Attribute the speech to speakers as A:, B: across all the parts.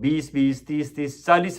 A: 20-20, 30-30,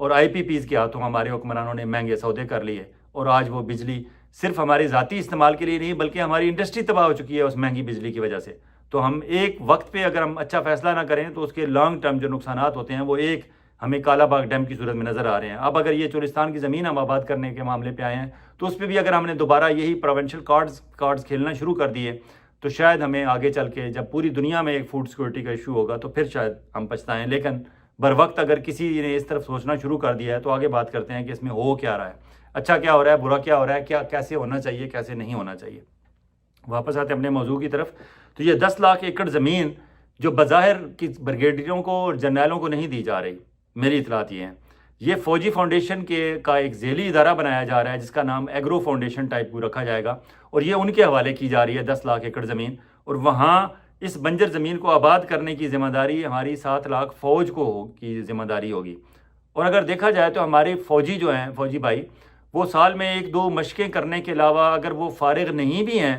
A: اور IPPs کے ہاتھوں ہمارے حکمرانوں نے مہنگے سودے کر لیے، اور آج وہ بجلی صرف ہمارے ذاتی استعمال کے لیے نہیں بلکہ ہماری انڈسٹری تباہ ہو چکی ہے اس مہنگی بجلی کی وجہ سے۔ تو ہم ایک وقت پہ اگر ہم اچھا فیصلہ نہ کریں تو اس کے لانگ ٹرم جو نقصانات ہوتے ہیں وہ ایک ہمیں کالا باغ ڈیم کی صورت میں نظر آ رہے ہیں۔ اب اگر یہ چولستان کی زمین ہم آباد کرنے کے معاملے پہ آئے ہیں تو اس پہ بھی اگر ہم نے دوبارہ یہی پروونشل کارڈز کھیلنا شروع کر دیے تو شاید ہمیں آگے چل کے جب پوری دنیا میں ایک فوڈ سیکورٹی کا ایشو ہوگا تو پھر شاید ہم پچھتائیں۔ لیکن بر وقت اگر کسی نے اس طرف سوچنا شروع کر دیا ہے تو آگے بات کرتے ہیں کہ اس میں ہو کیا رہا ہے، اچھا کیا ہو رہا ہے، برا کیا ہو رہا ہے، کیا کیسے ہونا چاہیے، کیسے نہیں ہونا چاہیے۔ واپس آتے ہیں اپنے موضوع کی طرف۔ تو یہ 10 لاکھ ایکڑ زمین جو بظاہر بریگیڈیئروں کو اور جرنیلوں کو نہیں دی جا رہی، میری اطلاعات یہ ہیں، یہ فوجی فاؤنڈیشن کا ایک ذیلی ادارہ بنایا جا رہا ہے جس کا نام ایگرو فاؤنڈیشن ٹائپ کو رکھا جائے گا، اور یہ ان کے حوالے کی جا رہی ہے 10 لاکھ ایکڑ زمین، اور وہاں اس بنجر زمین کو آباد کرنے کی ذمہ داری ہماری 7 لاکھ فوج کی ذمہ داری ہوگی۔ اور اگر دیکھا جائے تو ہمارے فوجی جو ہیں، فوجی بھائی، وہ سال میں 1-2 مشقیں کرنے کے علاوہ اگر وہ فارغ نہیں بھی ہیں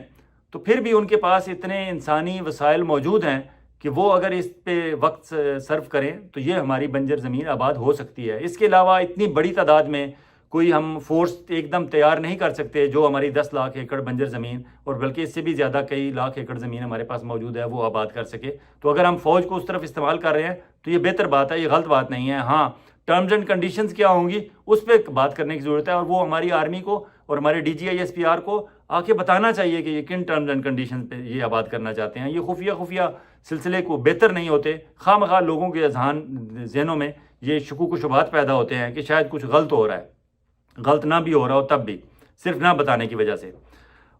A: تو پھر بھی ان کے پاس اتنے انسانی وسائل موجود ہیں کہ وہ اگر اس پہ وقت صرف کریں تو یہ ہماری بنجر زمین آباد ہو سکتی ہے۔ اس کے علاوہ اتنی بڑی تعداد میں کوئی ہم فورس ایک دم تیار نہیں کر سکتے جو ہماری 10 لاکھ ایکڑ بنجر زمین، اور بلکہ اس سے بھی زیادہ کئی لاکھ ایکڑ زمین ہمارے پاس موجود ہے، وہ آباد کر سکے۔ تو اگر ہم فوج کو اس طرف استعمال کر رہے ہیں تو یہ بہتر بات ہے، یہ غلط بات نہیں ہے۔ ہاں، ٹرمز اینڈ کنڈیشنز کیا ہوں گی اس پہ بات کرنے کی ضرورت ہے، اور وہ ہماری آرمی کو اور ہمارے DGI-SPR کو آ کے بتانا چاہیے کہ یہ کن ٹرمز اینڈ کنڈیشنز پہ یہ آباد کرنا چاہتے ہیں۔ یہ خفیہ سلسلے کو بہتر نہیں ہوتے، خواہ مخواہ لوگوں کے ذہنوں میں یہ شکوک و شبہات پیدا ہوتے ہیں کہ شاید کچھ غلط ہو رہا ہے، غلط نہ بھی ہو رہا ہو تب بھی صرف نہ بتانے کی وجہ سے۔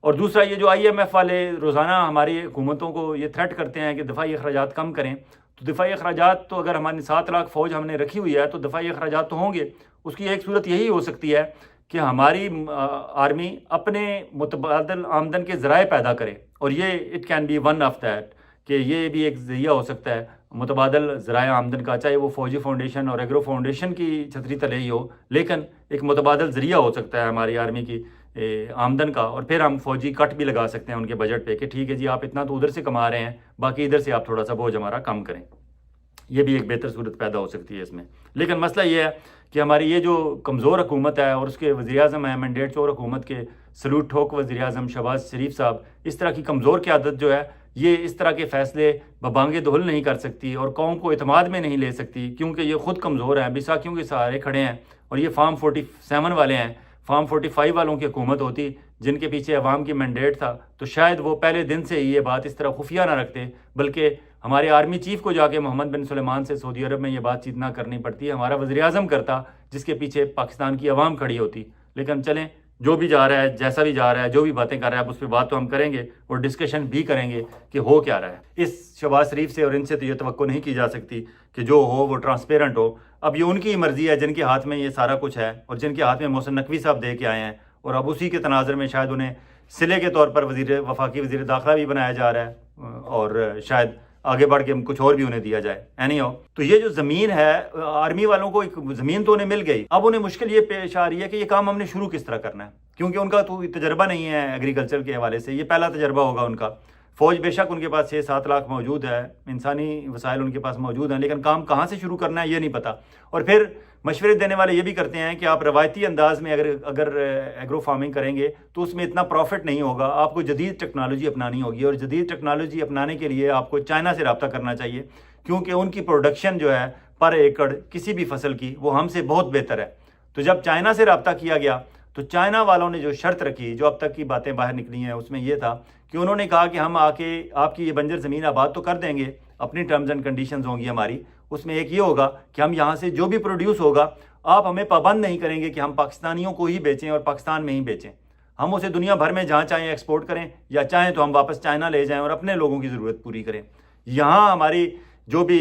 A: اور دوسرا یہ جو IMF والے روزانہ ہماری حکومتوں کو یہ تھریٹ کرتے ہیں کہ دفاعی اخراجات کم کریں، تو دفاعی اخراجات تو اگر ہماری 7 لاکھ فوج ہم نے رکھی ہوئی ہے تو دفاعی اخراجات تو ہوں گے۔ اس کی ایک صورت یہی ہو سکتی ہے کہ ہماری آرمی اپنے متبادل آمدن کے ذرائع پیدا کرے، اور یہ it can be one of that, کہ یہ بھی ایک ذریعہ ہو سکتا ہے متبادل ذرائع آمدن کا، چاہے وہ فوجی فاؤنڈیشن اور ایگرو فاؤنڈیشن کی چھتری تلے ہی ہو، لیکن ایک متبادل ذریعہ ہو سکتا ہے ہماری آرمی کی آمدن کا، اور پھر ہم فوجی کٹ بھی لگا سکتے ہیں ان کے بجٹ پہ کہ ٹھیک ہے جی آپ اتنا تو ادھر سے کما رہے ہیں، باقی ادھر سے آپ تھوڑا سا بوجھ ہمارا کم کریں۔ یہ بھی ایک بہتر صورت پیدا ہو سکتی ہے اس میں۔ لیکن مسئلہ یہ ہے کہ ہماری یہ جو کمزور حکومت ہے اور اس کے وزیر اعظم ہیں مینڈیٹ چور حکومت کے سلوٹ ٹھوک وزیر اعظم شہباز شریف صاحب، اس طرح کی کمزور قیادت جو ہے یہ اس طرح کے فیصلے ببانگے دہل نہیں کر سکتی اور قوم کو اعتماد میں نہیں لے سکتی، کیونکہ یہ خود کمزور ہیں، بیساکھیوں کے سہارے کھڑے ہیں، اور یہ فارم 47 والے ہیں۔ فارم 45 والوں کی حکومت ہوتی جن کے پیچھے عوام کی مینڈیٹ تھا تو شاید وہ پہلے دن سے ہی یہ بات اس طرح خفیہ نہ رکھتے، بلکہ ہمارے آرمی چیف کو جا کے محمد بن سلیمان سے سعودی عرب میں یہ بات چیت نہ کرنی پڑتی، ہمارا وزیر اعظم کرتا جس کے پیچھے پاکستان کی عوام کھڑی ہوتی۔ لیکن چلیں، جو بھی جا رہا ہے، جیسا بھی جا رہا ہے، جو بھی باتیں کر رہا ہے، اب اس پہ بات تو ہم کریں گے اور ڈسکشن بھی کریں گے کہ ہو کیا رہا ہے۔ اس شہباز شریف سے اور ان سے تو یہ توقع نہیں کی جا سکتی کہ جو ہو وہ ٹرانسپیرنٹ ہو۔ اب یہ ان کی مرضی ہے جن کے ہاتھ میں یہ سارا کچھ ہے، اور جن کے ہاتھ میں محسن نقوی صاحب دے کے آئے ہیں، اور اب اسی کے تناظر میں شاید انہیں صلے کے طور پر وفاقی وزیر داخلہ بھی بنایا جا رہا ہے، اور شاید آگے بڑھ کے کچھ اور بھی انہیں دیا جائے۔ اینی ہو، تو یہ جو زمین ہے، آرمی والوں کو ایک زمین تو انہیں مل گئی، اب انہیں مشکل یہ پیش آ رہی ہے کہ یہ کام ہم نے شروع کس طرح کرنا ہے، کیونکہ ان کا تو تجربہ نہیں ہے ایگریکلچر کے حوالے سے، یہ پہلا تجربہ ہوگا ان کا۔ فوج بے شک ان کے پاس 6-7 لاکھ موجود ہے، انسانی وسائل ان کے پاس موجود ہیں، لیکن کام کہاں سے شروع کرنا ہے یہ نہیں پتہ۔ اور پھر مشورے دینے والے یہ بھی کرتے ہیں کہ آپ روایتی انداز میں اگر ایگرو فارمنگ کریں گے تو اس میں اتنا پروفٹ نہیں ہوگا، آپ کو جدید ٹیکنالوجی اپنانی ہوگی، اور جدید ٹیکنالوجی اپنانے کے لیے آپ کو چائنا سے رابطہ کرنا چاہیے، کیونکہ ان کی پروڈکشن جو ہے پر ایکڑ کسی بھی فصل کی وہ ہم سے بہت بہتر ہے۔ تو جب چائنا سے رابطہ کیا گیا تو چائنا والوں نے جو شرط رکھی، جو اب تک کی باتیں باہر نکلی ہیں، اس میں یہ تھا کہ انہوں نے کہا کہ ہم آ کے آپ کی یہ بنجر زمین آباد تو کر دیں گے، اپنی ٹرمز اینڈ کنڈیشنز ہوں گی ہماری، اس میں ایک یہ ہوگا کہ ہم یہاں سے جو بھی پروڈیوس ہوگا آپ ہمیں پابند نہیں کریں گے کہ ہم پاکستانیوں کو ہی بیچیں اور پاکستان میں ہی بیچیں، ہم اسے دنیا بھر میں جہاں چاہیں ایکسپورٹ کریں، یا چاہیں تو ہم واپس چائنا لے جائیں اور اپنے لوگوں کی ضرورت پوری کریں۔ یہاں ہماری جو بھی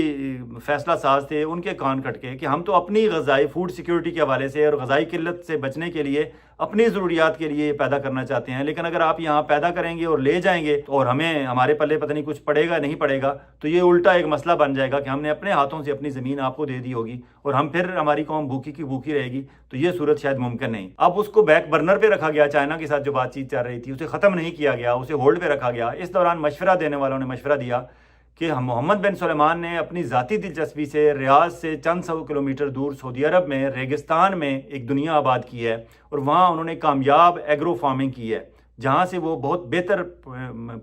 A: فیصلہ ساز تھے ان کے کان کٹ کے کہ ہم تو اپنی غذائی فوڈ سیکیورٹی کے حوالے سے اور غذائی قلت سے بچنے کے لیے اپنی ضروریات کے لیے پیدا کرنا چاہتے ہیں، لیکن اگر آپ یہاں پیدا کریں گے اور لے جائیں گے اور ہمارے پلے پتہ نہیں کچھ پڑے گا نہیں پڑے گا، تو یہ الٹا ایک مسئلہ بن جائے گا کہ ہم نے اپنے ہاتھوں سے اپنی زمین آپ کو دے دی ہوگی اور ہم پھر ہماری قوم بھوکی کی بھوکی رہے گی، تو یہ صورت شاید ممکن نہیں۔ اب اس کو بیک برنر پہ رکھا گیا، چائنا کے ساتھ جو بات چیت چل رہی تھی اسے ختم نہیں کیا گیا، اسے ہولڈ پہ رکھا گیا۔ اس دوران مشورہ دینے والوں نے مشورہ دیا کہ محمد بن سلیمان نے اپنی ذاتی دلچسپی سے ریاض سے چند سو کلومیٹر دور سعودی عرب میں ریگستان میں ایک دنیا آباد کی ہے، اور وہاں انہوں نے کامیاب ایگرو فارمنگ کی ہے، جہاں سے وہ بہت بہتر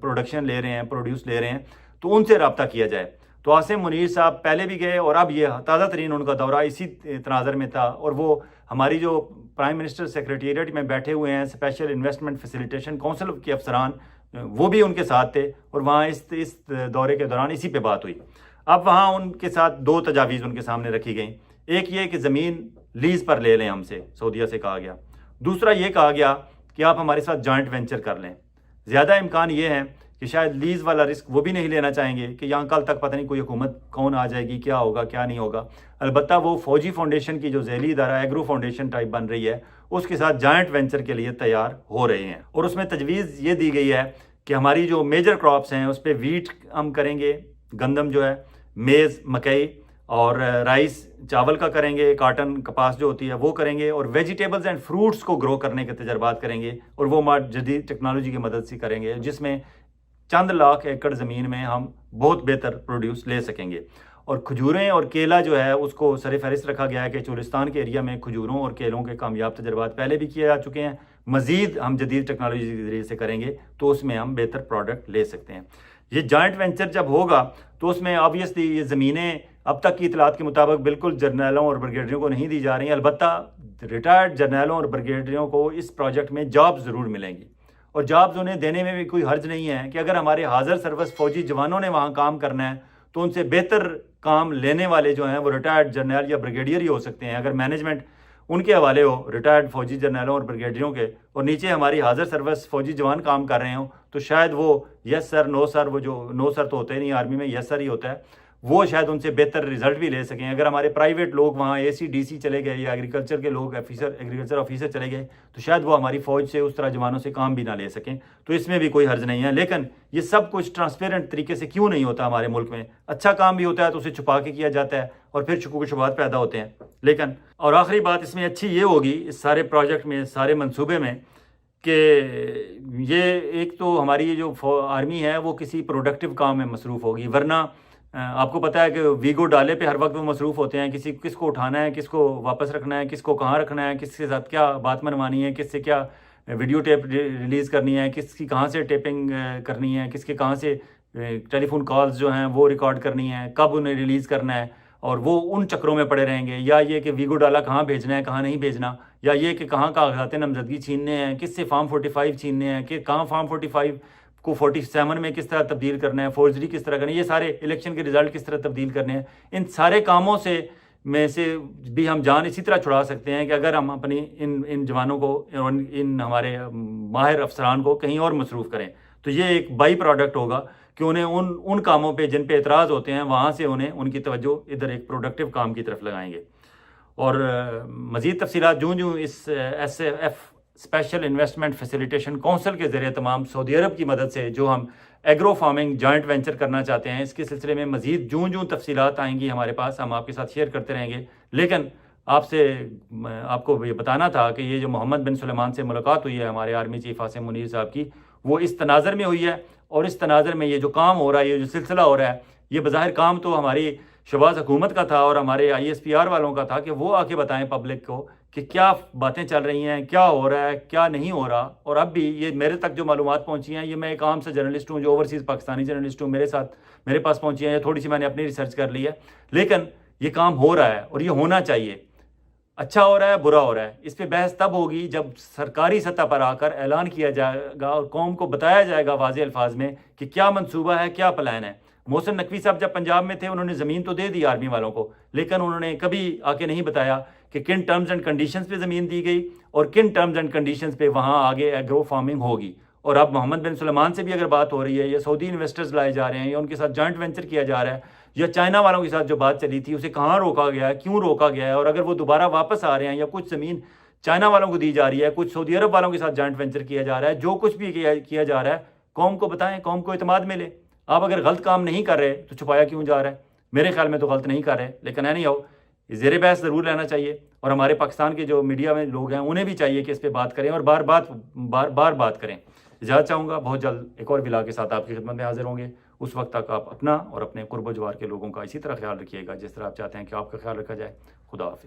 A: پروڈکشن لے رہے ہیں، پروڈیوس لے رہے ہیں، تو ان سے رابطہ کیا جائے۔ تو عاصم منیر صاحب پہلے بھی گئے، اور اب یہ تازہ ترین ان کا دورہ اسی تناظر میں تھا، اور وہ ہماری جو پرائم منسٹر سیکریٹریٹ میں بیٹھے ہوئے ہیں اسپیشل انویسٹمنٹ فیسیلیٹیشن کونسل کے افسران، وہ بھی ان کے ساتھ تھے، اور وہاں اس دورے کے دوران اسی پہ بات ہوئی۔ اب وہاں ان کے ساتھ دو تجاویز ان کے سامنے رکھی گئیں، ایک یہ کہ زمین لیز پر لے لیں ہم سے، سعودیہ سے کہا گیا، دوسرا یہ کہا گیا کہ آپ ہمارے ساتھ جوائنٹ وینچر کر لیں۔ زیادہ امکان یہ ہے کہ شاید لیز والا رسک وہ بھی نہیں لینا چاہیں گے کہ یہاں کل تک پتہ نہیں کوئی حکومت کون آ جائے گی، کیا ہوگا کیا نہیں ہوگا۔ البتہ وہ فوجی فاؤنڈیشن کی جو ذیلی ادارہ ایگرو فاؤنڈیشن ٹائپ بن رہی ہے، اس کے ساتھ جوائنٹ وینچر کے لیے تیار ہو رہے ہیں، اور اس میں تجویز یہ دی گئی ہے کہ ہماری جو میجر کراپس ہیں اس پہ ویٹ ہم کریں گے، گندم جو ہے، میز مکئی، اور رائس چاول کا کریں گے، کاٹن کپاس جو ہوتی ہے وہ کریں گے، اور ویجیٹیبلز اینڈ فروٹس کو گرو کرنے کے تجربات کریں گے، اور وہ جدید ٹیکنالوجی کی مدد سے کریں گے، جس میں چند لاکھ ایکڑ زمین میں ہم بہت بہتر پروڈیوس لے سکیں گے۔ اور کھجوریں اور کیلا جو ہے اس کو سر فہرست رکھا گیا ہے کہ چولستان کے ایریا میں کھجوروں اور کیلوں کے کامیاب تجربات پہلے بھی کیے جا چکے ہیں، مزید ہم جدید ٹیکنالوجی کے ذریعے سے کریں گے تو اس میں ہم بہتر پروڈکٹ لے سکتے ہیں۔ یہ جوائنٹ وینچر جب ہوگا تو اس میں آبویسلی یہ زمینیں اب تک کی اطلاعات کے مطابق بالکل جرنیلوں اور بریگیڈیئروں کو نہیں دی جا رہی ہیں، البتہ ریٹائرڈ جرنیلوں اور بریگیڈیئروں کو اس پروجیکٹ میں جاب ضرور ملیں گی، اور جابز انہیں دینے میں بھی کوئی حرج نہیں ہے کہ اگر ہمارے حاضر سروس فوجی جوانوں نے وہاں کام کرنا ہے تو ان سے بہتر کام لینے والے جو ہیں وہ ریٹائرڈ جرنیل یا بریگیڈیئر ہی ہو سکتے ہیں۔ اگر مینجمنٹ ان کے حوالے ہو ریٹائرڈ فوجی جرنیلوں اور بریگیڈیئروں کے، اور نیچے ہماری حاضر سروس فوجی جوان کام کر رہے ہوں، تو شاید وہ یس سر نو سر، وہ جو نو سر تو ہوتے ہی نہیں آرمی میں، یس سر ہی ہوتا ہے، وہ شاید ان سے بہتر رزلٹ بھی لے سکیں۔ اگر ہمارے پرائیویٹ لوگ وہاں اے سی ڈی سی چلے گئے یا ایگریکلچر کے لوگ ایگریکلچر آفیسر چلے گئے تو شاید وہ ہماری فوج سے اس طرح جوانوں سے کام بھی نہ لے سکیں، تو اس میں بھی کوئی حرج نہیں ہے۔ لیکن یہ سب کچھ ٹرانسپیرنٹ طریقے سے کیوں نہیں ہوتا ہمارے ملک میں؟ اچھا کام بھی ہوتا ہے تو اسے چھپا کے کیا جاتا ہے، اور پھر شکوک و شبہات پیدا ہوتے ہیں۔ لیکن اور آخری بات اس میں اچھی یہ ہوگی اس سارے پروجیکٹ میں، سارے منصوبے میں، کہ یہ ایک تو ہماری یہ جو آرمی ہے وہ کسی پروڈکٹیو کام میں مصروف ہوگی، ورنہ آپ کو پتہ ہے کہ ویگو ڈالے پہ ہر وقت وہ مصروف ہوتے ہیں، کس کو اٹھانا ہے، کس کو واپس رکھنا ہے، کس کو کہاں رکھنا ہے، کس کے ساتھ کیا بات منوانی ہے، کس سے کیا ویڈیو ٹیپ ریلیز کرنی ہے، کس کی کہاں سے ٹیپنگ کرنی ہے، کس کے کہاں سے ٹیلی فون کالز جو ہیں وہ ریکارڈ کرنی ہے، کب انہیں ریلیز کرنا ہے، اور وہ ان چکروں میں پڑے رہیں گے، یا یہ کہ ویگو ڈالا کہاں بھیجنا ہے کہاں نہیں بھیجنا، یا یہ کہ کہاں کاغذات نامزدگی چھیننے ہیں، کس سے فارم 45 چھیننے ہیں، کہ کہاں فارم 45 کو 47 میں کس طرح تبدیل کرنا ہے، فورجری کس طرح کرنا ہے، یہ سارے الیکشن کے رزلٹ کس طرح تبدیل کرنے ہیں، ان سارے کاموں سے میں سے بھی ہم جان اسی طرح چھڑا سکتے ہیں کہ اگر ہم اپنی ان جوانوں کو، ان ہمارے ماہر افسران کو کہیں اور مصروف کریں، تو یہ ایک بائی پروڈکٹ ہوگا کہ انہیں ان کاموں پہ جن پہ اعتراض ہوتے ہیں وہاں سے انہیں ان کی توجہ ادھر ایک پروڈکٹیو کام کی طرف لگائیں گے۔ اور مزید تفصیلات جو اس ایس ایف اسپیشل انویسٹمنٹ فیسیلیٹیشن کونسل کے ذریعے تمام سعودی عرب کی مدد سے جو ہم ایگرو فارمنگ جوائنٹ وینچر کرنا چاہتے ہیں، اس کے سلسلے میں مزید جو تفصیلات آئیں گی ہمارے پاس، ہم آپ کے ساتھ شیئر کرتے رہیں گے۔ لیکن آپ کو یہ بتانا تھا کہ یہ جو محمد بن سلیمان سے ملاقات ہوئی ہے ہمارے آرمی چیف عاصم منیر صاحب کی، وہ اس تناظر میں ہوئی ہے، اور اس تناظر میں یہ جو کام ہو رہا ہے، یہ جو سلسلہ ہو رہا ہے، یہ بظاہر کام تو ہماری شہباز حکومت کا تھا اور ہمارے ISPR والوں کا تھا کہ وہ آ کے بتائیں پبلک کو کہ کیا باتیں چل رہی ہیں، کیا ہو رہا ہے، کیا نہیں ہو رہا۔ اور اب بھی یہ میرے تک جو معلومات پہنچی ہیں، یہ میں ایک عام سے جرنلسٹ ہوں جو اوورسیز پاکستانی جرنلسٹ ہوں، میرے پاس پہنچی ہیں، یہ تھوڑی سی میں نے اپنی ریسرچ کر لی ہے، لیکن یہ کام ہو رہا ہے اور یہ ہونا چاہیے۔ اچھا ہو رہا ہے، برا ہو رہا ہے، اس پہ بحث تب ہوگی جب سرکاری سطح پر آ کر اعلان کیا جائے گا اور قوم کو بتایا جائے گا واضح الفاظ میں کہ کیا منصوبہ ہے، کیا پلان ہے۔ محسن نقوی صاحب جب پنجاب میں تھے انہوں نے زمین تو دے دی آرمی والوں کو، لیکن انہوں نے کبھی آ کے نہیں بتایا کہ کن ٹرمز اینڈ کنڈیشنز پہ زمین دی گئی اور کن ٹرمز اینڈ کنڈیشنز پہ وہاں آگے ایگرو فارمنگ ہوگی۔ اور اب محمد بن سلیمان سے بھی اگر بات ہو رہی ہے، یا سعودی انویسٹرز لائے جا رہے ہیں، یا ان کے ساتھ جوائنٹ وینچر کیا جا رہا ہے، یا چائنا والوں کے ساتھ جو بات چلی تھی اسے کہاں روکا گیا ہے، کیوں روکا گیا ہے، اور اگر وہ دوبارہ واپس آ رہے ہیں، یا کچھ زمین چائنا والوں کو دی جا رہی ہے، کچھ سعودی عرب والوں کے ساتھ جوائنٹ وینچر کیا جا رہا ہے، جو کچھ بھی کیا جا رہا ہے قوم کو بتائیں، قوم کو اعتماد ملے۔ آپ اگر غلط کام نہیں کر رہے تو چھپایا کیوں جا رہا ہے؟ میرے خیال میں تو غلط نہیں کر رہے، لیکن اینی ہاؤ زیر بحث ضرور لینا چاہیے، اور ہمارے پاکستان کے جو میڈیا میں لوگ ہیں انہیں بھی چاہیے کہ اس پہ بات کریں اور بار بات کریں۔ اجازت چاہوں گا، بہت جلد ایک اور ولاگ کے ساتھ آپ کی خدمت میں حاضر ہوں گے۔ اس وقت تک آپ اپنا اور اپنے قرب و جوار کے لوگوں کا اسی طرح خیال رکھیے گا جس طرح آپ چاہتے ہیں کہ آپ کا خیال رکھا جائے. خدا حافظ.